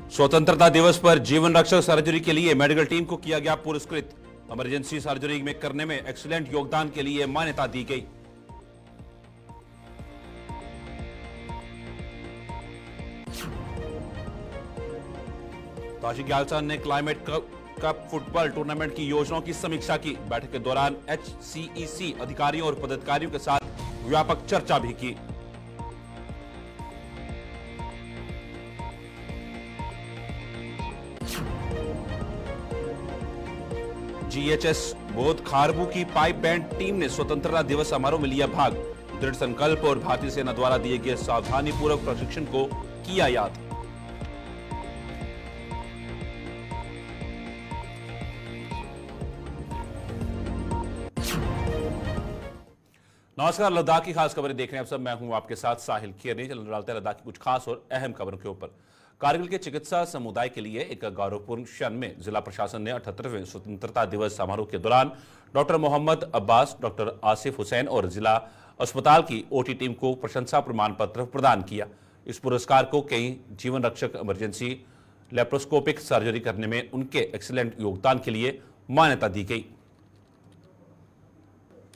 स्वतंत्रता दिवस पर जीवन रक्षक सर्जरी के लिए मेडिकल टीम को किया गया पुरस्कृत। इमरजेंसी सर्जरी में करने में एक्सीलेंट योगदान के लिए मान्यता दी गई। ताजिक यालसन ने क्लाइमेट कप फुटबॉल टूर्नामेंट की योजनाओं की समीक्षा की। बैठक के दौरान HCEC अधिकारियों और पदाधिकारियों के साथ व्यापक चर्चा भी की। GHS बोध खारबू की पाइप बैंड टीम ने स्वतंत्रता दिवस समारोह में लिया भाग। दृढ़ संकल्प और भारतीय सेना द्वारा दिए गए सावधानी पूर्वक प्रशिक्षण को किया याद। नमस्कार, लद्दाख की खास खबरें देख रहे हैं आप सब। मैं हूं आपके साथ साहिल खेरनी। चल डालते हैं लद्दाख की कुछ खास और अहम खबरों के ऊपर। कारगिल के चिकित्सा समुदाय के लिए एक गौरवपूर्ण क्षण में जिला प्रशासन ने 78वें स्वतंत्रता दिवस समारोह के दौरान डॉक्टर मोहम्मद अब्बास, डॉक्टर आसिफ हुसैन और जिला अस्पताल की OT टीम को प्रशंसा प्रमाण पत्र प्रदान किया। इस पुरस्कार को कई जीवन रक्षक इमरजेंसी लेप्रोस्कोपिक सर्जरी करने में उनके एक्सीलेंट योगदान के लिए मान्यता दी गई।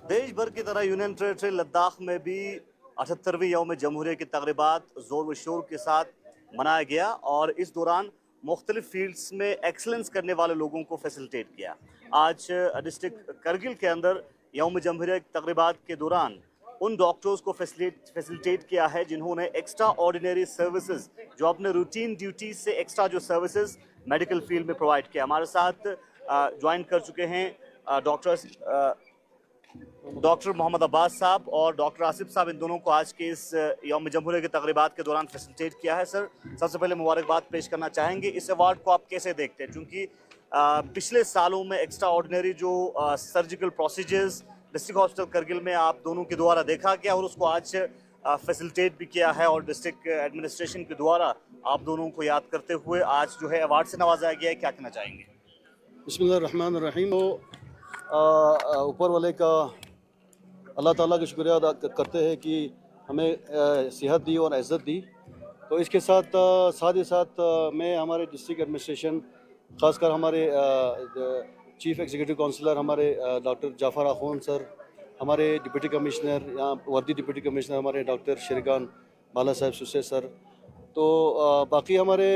देश भर की तरह यूनियन टेरिटरी लद्दाख में भी 78वीं यौम जमहूरिया की तकरीबात जोर व शोर के साथ मनाया गया और इस दौरान मुख्तलिफ फील्ड्स में एक्सलेंस करने वाले लोगों को फैसिलिटेट किया। आज डिस्ट्रिक्ट करगिल के अंदर यौम जमहूरिया की तकरीबात के दौरान उन डॉक्टर्स को फैसिलिटेट किया है जिन्होंने एक्स्ट्रा ऑर्डिनरी सर्विसेज, जो अपने रूटीन ड्यूटीज से एक्स्ट्रा जो सर्विसेज मेडिकल फील्ड में प्रोवाइड किया। हमारे साथ ज्वाइन कर चुके हैं डॉक्टर मोहम्मद अब्बास साहब और डॉक्टर आसिफ साहब। इन दोनों को आज के इस यौम जमहूरिया की तकरीबात के दौरान फैसिलिटेट किया है। सर, सबसे पहले मुबारकबाद पेश करना चाहेंगे। इस अवार्ड को आप कैसे देखते हैं, क्योंकि पिछले सालों में एक्स्ट्रा ऑर्डिनरी जो surgical procedures district hospital Kargil में आप दोनों के द्वारा देखा गया और उसको आज फैसिलिटेट भी किया है और डिस्ट्रिक्ट एडमिनिस्ट्रेशन के द्वारा आप दोनों को याद करते हुए आज जो है अवार्ड से नवाजा गया है, क्या कहना चाहेंगे? बिस्मिल्लाहिर्रहमानिर्रहीम। ऊपर वाले का अल्लाह ताला का शुक्रिया अदा करते हैं कि हमें सेहत दी और इज़्ज़त दी। तो इसके साथ ही साथ मैं हमारे डिस्ट्रिक्ट एडमिनिस्ट्रेशन, ख़ासकर हमारे चीफ एग्जीक्यूटिव काउंसलर हमारे डॉक्टर जाफ़र आखून सर, हमारे डिप्टी कमिश्नर, यहाँ वर्दी डिप्टी कमिश्नर हमारे डॉक्टर शरीकान बाला साहब सुसे सर, तो बाकी हमारे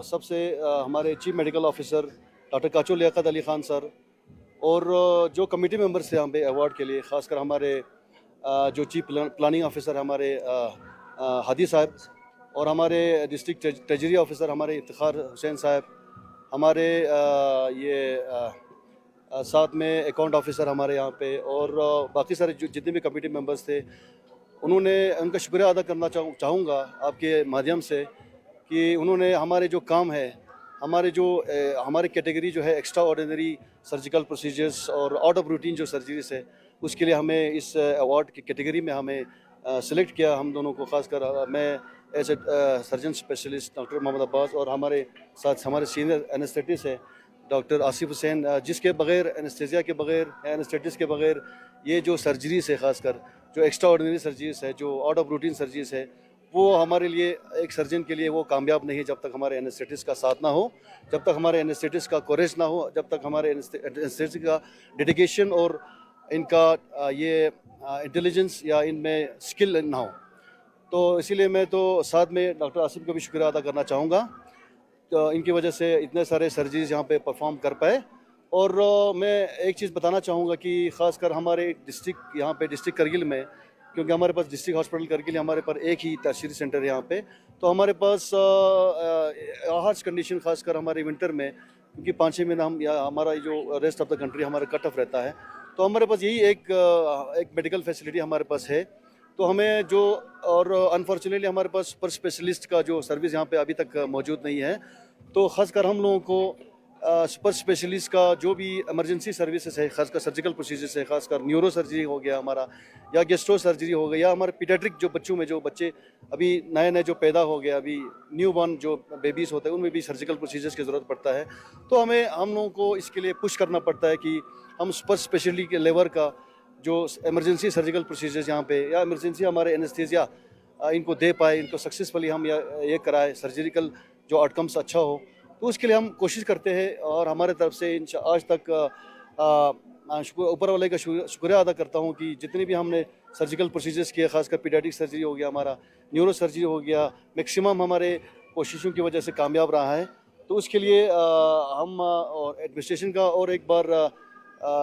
सबसे हमारे चीफ मेडिकल ऑफिसर डॉक्टर काचो लियाकत अली ख़ान सर और जो कमेटी मेंबर्स थे यहाँ पे अवार्ड के लिए, ख़ासकर हमारे जो चीफ प्लानिंग ऑफिसर हमारे हादी साहब और हमारे डिस्ट्रिक्ट ट्रेजरी ऑफिसर हमारे इफ्तिखार हुसैन साहब, हमारे साथ में अकाउंट ऑफिसर हमारे यहाँ पे और बाकी सारे जो जितने भी कमेटी मेंबर्स थे, उनका शुक्रिया अदा करना चाहूँगा आपके माध्यम से कि उन्होंने हमारे जो काम है, हमारी कैटेगरी जो है एक्स्ट्रा ऑर्डिनरी सर्जिकल प्रोसीजर्स और आउट ऑफ रूटीन जो सर्जरीज है, उसके लिए हमें इस अवार्ड की कैटेगरी में हमें सेलेक्ट किया। हम दोनों को, खासकर मैं as a surgeon specialist doctor Mohammad Abbas और हमारे साथ हमारे सीनियर एनेस्थेटिस्ट है डॉक्टर आसिफ हुसैन, जिसके बगैर एनेस्थेसिया के बगैर, एनेस्थेटिस्ट के बगैर ये जो सर्जरीज है, खासकर जो एक्स्ट्रा ऑर्डिनरी सर्जरीज है, जो आउट ऑफ रूटीन सर्जरीज है, वो हमारे लिए, एक सर्जन के लिए वो कामयाब नहीं है जब तक हमारे एनेस्थेटिस्ट का साथ ना हो, जब तक हमारे एनेस्थेटिस्ट का कोरेज ना हो, जब तक हमारे एनेस्थेटिस्ट का डेडिकेशन और इनका ये इंटेलिजेंस या इनमें स्किल ना हो। तो इसीलिए मैं तो साथ में डॉक्टर आसिफ का भी शुक्रिया अदा करना चाहूँगा। तो इनकी वजह से इतने सारे सर्जरीज यहाँ पे परफॉर्म कर पाए। और मैं एक चीज़ बताना चाहूँगा कि ख़ासकर हमारे डिस्ट्रिक्ट यहाँ पे डिस्ट्रिक्ट करगिल में, क्योंकि हमारे पास डिस्ट्रिक्ट हॉस्पिटल करगिल हमारे पर एक ही तरशीरी सेंटर है यहाँ पे, तो हमारे पास हार्श कंडीशन, खासकर हमारे विंटर में, क्योंकि 5-6 महीना हम या हमारा जो रेस्ट ऑफ द कंट्री हमारा कट ऑफ रहता है, तो हमारे पास यही एक मेडिकल फैसिलिटी हमारे पास है। तो हमें जो, और अनफॉर्चुनेटली हमारे पास सुपर स्पेशलिस्ट का जो सर्विस यहाँ पे अभी तक मौजूद नहीं है, तो ख़ासकर हम लोगों को सुपर स्पेशलिस्ट का जो भी इमरजेंसी सर्विसेज है, खासकर सर्जिकल प्रोसीजर्स है, खासकर न्यूरो सर्जरी हो गया हमारा, या गेस्ट्रो सर्जरी हो गया, या हमारे पीडियाट्रिक जो बच्चों में, जो बच्चे अभी नए जो पैदा हो गया, अभी न्यू बॉर्न जो बेबीज़ होते हैं, उनमें भी सर्जिकल प्रोसीजर्स की ज़रूरत पड़ता है। तो हम लोगों को इसके लिए पुश करना पड़ता है कि हम सुपर स्पेशलिटी के लेवल का जो इमरजेंसी सर्जिकल प्रोसीजर्स यहाँ पे, या इमरजेंसी हमारे एनेस्थीसिया इनको दे पाए, इनको सक्सेसफुली हम ये कराए, सर्जिकल जो आउटकम्स अच्छा हो, तो उसके लिए हम कोशिश करते हैं। और हमारे तरफ से आज तक ऊपर वाले का शुक्रिया अदा करता हूँ कि जितने भी हमने सर्जिकल प्रोसीजर्स किए, खासकर पीडियाट्रिक सर्जरी हो गया, हमारा न्यूरो सर्जरी हो गया, मैक्सिमम हमारे कोशिशों की वजह से कामयाब रहा है। तो उसके लिए हम और एडमिनिस्ट्रेशन का और एक बार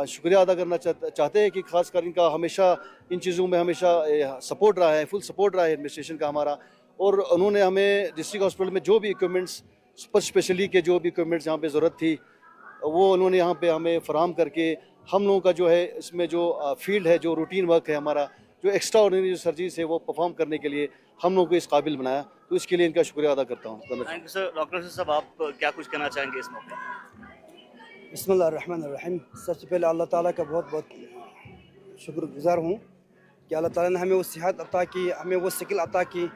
शुक्रिया अदा करना चाहते हैं कि खासकर इनका हमेशा इन चीज़ों में हमेशा सपोर्ट रहा है, फुल सपोर्ट रहा है एडमिनिस्ट्रेशन का हमारा। और उन्होंने हमें डिस्ट्रिक्ट हॉस्पिटल में जो भी इक्विपमेंट्स, सुपर स्पेशली के जो भी इक्विपमेंट्स यहाँ पे ज़रूरत थी, वो उन्होंने यहाँ पे हमें फराहम करके हम लोगों का जो है इसमें जो फील्ड है, जो रूटीन वर्क है हमारा, जो एक्स्ट्रा ऑर्डिनरी जो सर्जरीज है वो परफॉर्म करने के लिए हम लोगों को इस काबिल बनाया। तो इसके लिए इनका शुक्रिया अदा करता हूँ। Thank you sir. डॉक्टर साहब, आप क्या कुछ कहना चाहेंगे इस मौके पर? बिस्मिल्लाहिर्रहमानिर्रहीम। सबसे पहले अल्लाह ताला का बहुत बहुत शुक्रगुजार हूँ कि अल्लाह ताला ने हमें वो सेहत अता की, हमें वो स्किल अता की,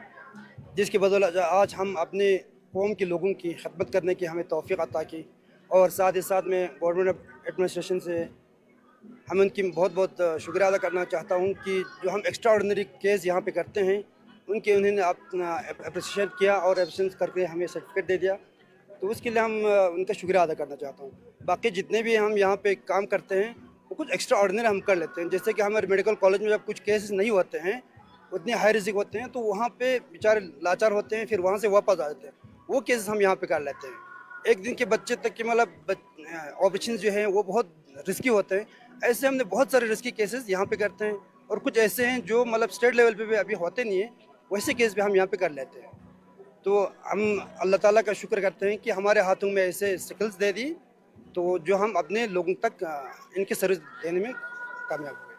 जिसकी बदौलत आज हम अपने कौम के लोगों की खिदमत करने की हमें तौफीक अता की। और साथ ही साथ में गवर्नमेंट एडमिनिस्ट्रेशन से हम उनकी बहुत बहुत शुक्रिया अदा करना चाहता हूँ कि जो हम एक्स्ट्रा ऑर्डिनरी केस यहाँ पे करते हैं उनके उन्होंने अपना अप्रिशिएट किया और एब्सेंस करके हमें सर्टिफिकेट दे दिया। तो उसके लिए हम उनका शुक्रिया अदा करना चाहता हूँ। बाकी जितने भी हम यहाँ पे काम करते हैं वो कुछ एक्स्ट्रा ऑर्डिनरी हम कर लेते हैं। जैसे कि हमारे मेडिकल कॉलेज में जब कुछ केसेस नहीं होते हैं, उतने हाई रिस्क होते हैं, तो वहाँ पे बेचारे लाचार होते हैं, फिर वहाँ से वापस आ जाते हैं। वो केसेस हम यहाँ पे कर लेते हैं। एक दिन के बच्चे तक के मतलब ऑपरेशन जो हैं वो बहुत रिस्की होते हैं। ऐसे हमने बहुत सारे रिस्की केसेस यहाँ पे करते हैं। और कुछ ऐसे हैं जो मतलब स्टेट लेवल पे भी अभी होते नहीं है, वैसे केस भी हम यहाँ पे कर लेते हैं। तो हम अल्लाह ताला का शुक्र करते हैं कि हमारे हाथों में ऐसे स्किल्स दे दी, तो जो हम अपने लोगों तक इनकी सर्विस देने में कामयाब हुए।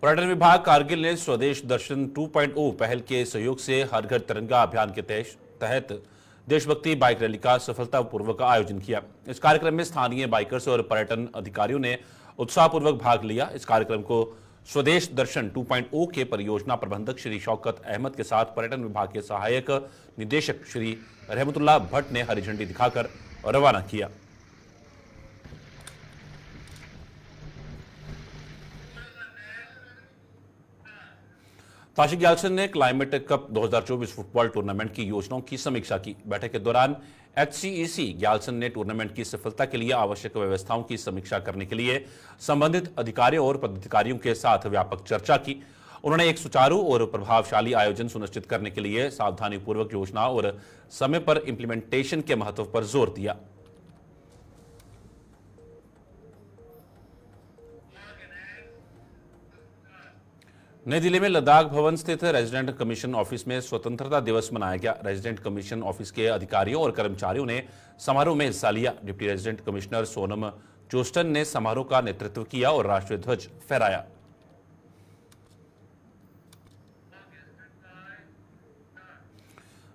पर्यटन विभाग कारगिल ने स्वदेश दर्शन 2.0 पहल के सहयोग से हर घर तिरंगा अभियान के तहत देशभक्ति बाइक रैली का सफलतापूर्वक आयोजन किया। इस कार्यक्रम में स्थानीय बाइकर्स और पर्यटन अधिकारियों ने उत्साहपूर्वक भाग लिया। इस कार्यक्रम को स्वदेश दर्शन 2.0 के परियोजना प्रबंधक श्री शौकत अहमद के साथ पर्यटन विभाग के सहायक निदेशक श्री रहमतुल्लाह भट्ट ने हरी झंडी दिखाकर रवाना किया। ताशिक ग्यालसन ने क्लाइमेट कप 2024 फुटबॉल टूर्नामेंट की योजनाओं की समीक्षा की। बैठक के दौरान HCEC ग्यालसन ने टूर्नामेंट की सफलता के लिए आवश्यक व्यवस्थाओं की समीक्षा करने के लिए संबंधित अधिकारियों और पदाधिकारियों के साथ व्यापक चर्चा की। उन्होंने एक सुचारू और प्रभावशाली आयोजन सुनिश्चित करने के लिए सावधानीपूर्वक योजना और समय पर इंप्लीमेंटेशन के महत्व पर जोर दिया। नई दिल्ली में लद्दाख भवन स्थित रेजिडेंट कमीशन ऑफिस में स्वतंत्रता दिवस मनाया गया। रेजिडेंट कमीशन ऑफिस के अधिकारियों और कर्मचारियों ने समारोह में हिस्सा लिया। Deputy resident commissioner Sonam Jostein ने समारोह का नेतृत्व किया और राष्ट्रीय ध्वज फहराया।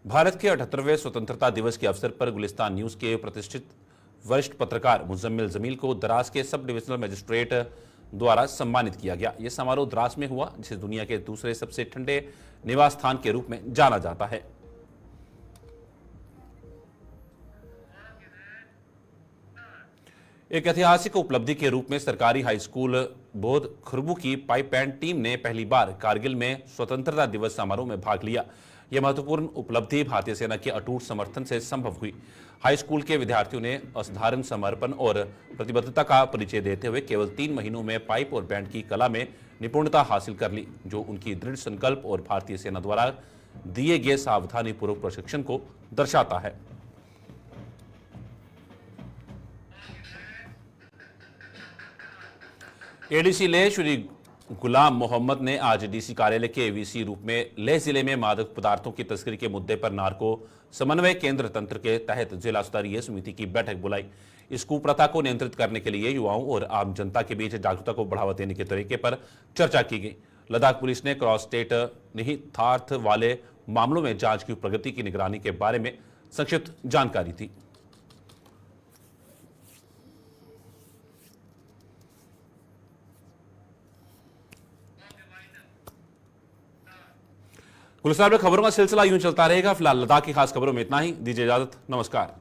भारत के 78वें स्वतंत्रता दिवस के अवसर पर गुलिस्तान न्यूज के प्रतिष्ठित वरिष्ठ पत्रकार मुजम्मिल जमील को द्रास के सब डिविजनल मजिस्ट्रेट द्वारा सम्मानित किया गया। यह समारोह द्रास में हुआ, जिसे दुनिया के दूसरे सबसे ठंडे निवास स्थान के रूप में जाना जाता है। एक ऐतिहासिक उपलब्धि के रूप में सरकारी हाई स्कूल बोध खुरबू की पाइप बैंड टीम ने पहली बार कारगिल में स्वतंत्रता दिवस समारोह में भाग लिया। यह महत्वपूर्ण उपलब्धि भारतीय सेना के अटूट समर्थन से संभव हुई। हाई स्कूल के विद्यार्थियों ने असाधारण समर्पण और प्रतिबद्धता का परिचय देते हुए केवल 3 महीनों में पाइप और बैंड की कला में निपुणता हासिल कर ली, जो उनकी दृढ़ संकल्प और भारतीय सेना द्वारा दिए गए सावधानीपूर्वक प्रशिक्षण को दर्शाता है। एडीसी लेह श्री गुलाम मोहम्मद ने आज डीसी कार्यालय के वीसी रूप में लेह जिले में मादक पदार्थों की तस्करी के मुद्दे पर नार्को समन्वय केंद्र तंत्र के तहत जिला स्तरीय समिति की बैठक बुलाई। इस कुप्रथा को नियंत्रित करने के लिए युवाओं और आम जनता के बीच जागरूकता को बढ़ावा देने के तरीके पर चर्चा की गई। लद्दाख पुलिस ने क्रॉस स्टेट निहितार्थ वाले मामलों में जांच की प्रगति की निगरानी के बारे में संक्षिप्त जानकारी दी। गुलजार में खबरों का सिलसिला यूं चलता रहेगा। फिलहाल लद्दाख की खास खबरों में इतना ही। दीजिए इजाजत, नमस्कार।